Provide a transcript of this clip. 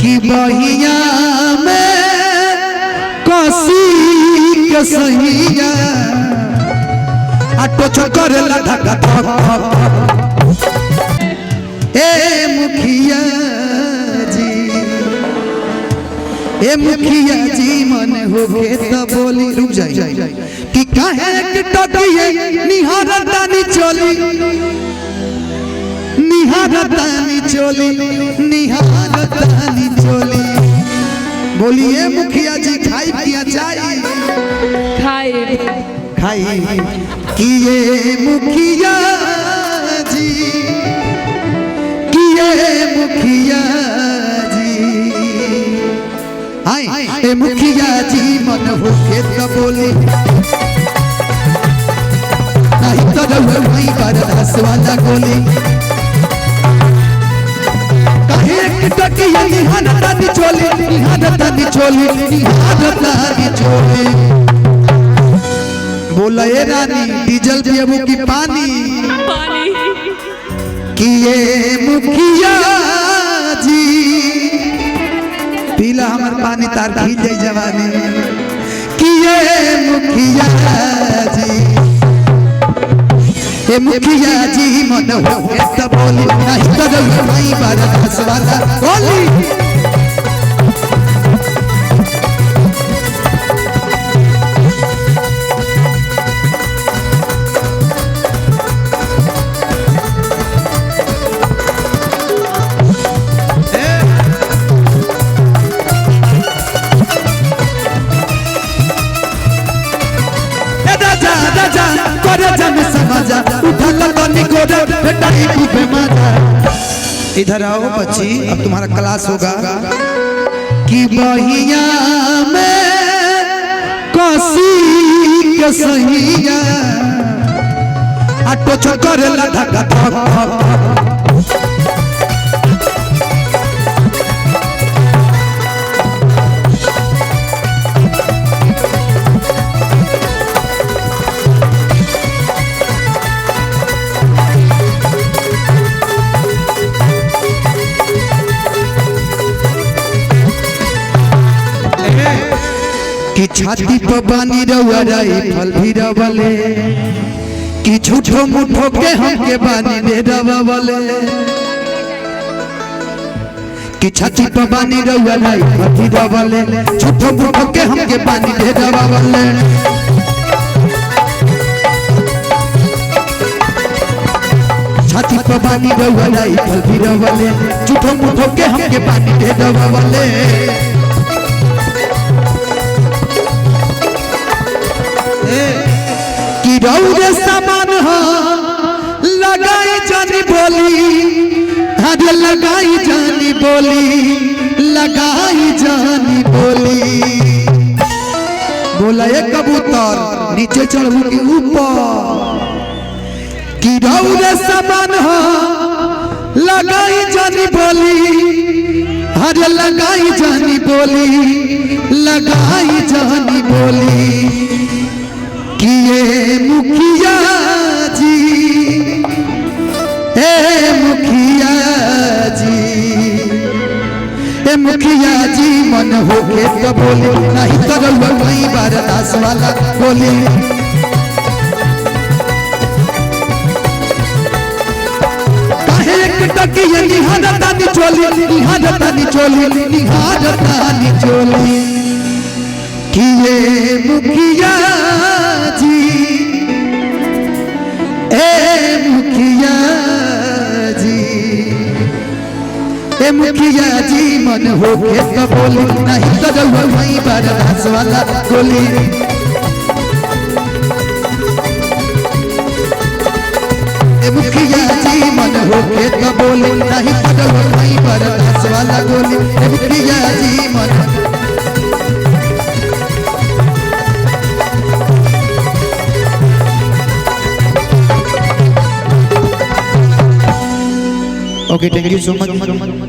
कि बहिया में कसी के सहिया आटो चकर धक्का धक ए मुखिया जी मन हो के तो बोली रुक जाए कि काहे के टकिए निहारतानी चोली बोलिए मुखिया जी खाई पिया चाहिए खाई किए मुखिया जी ए मुखिया जी मन हो के तो बोली नहीं तो वही पर दस वाला गोली काहे टकिया निहारतानी चोली बोला ए रानी डीजल पियबू की पानी किए मुखिया जी पीला हमार पानी तार खींच जाए जवानी किए मुखिया जी ए मुखिया जी मन हो के बोली नहीं तो वही बार हंसवाला बोली इधर आओ बच्ची अब तुम्हारा क्लास होगा कि बहिया में कसी के सहिया आटो चकर धक्का धक कि छाती पर बानी रही फल भी रवले कि झूठो मुठो के हमके बानी दे रवले कि छाती पर बानी रही फल भी रवले झूठो मुठो के हमके बानी दे रवले छाती पर बानी रही फल भी रवले झूठो मुठो के हमके बानी दे रवले कि रौरे सामान हो लगाई जानी बोली अरे लगाई जानी बोली बोला ये कबूतर नीचे चढ़ू के ऊपर कि रौरे सामान हो लगाई जानी बोली अरे लगाई जानी बोली किए मुखिया जी ए मुखिया जी मन हो के तो बोली नहीं तो वही बार दास वाला बोली काहे टकिया निहारतानी चोली किए मुखिया जी ए मुखिया जी मन हो के तो बोली नहीं तो वही बार दास वाला गोली ए मुखिया जी मन हो के तो बोली नहीं तो वही बार दास वाला गोली ए मुखिया जी मन Okay, thank you so much.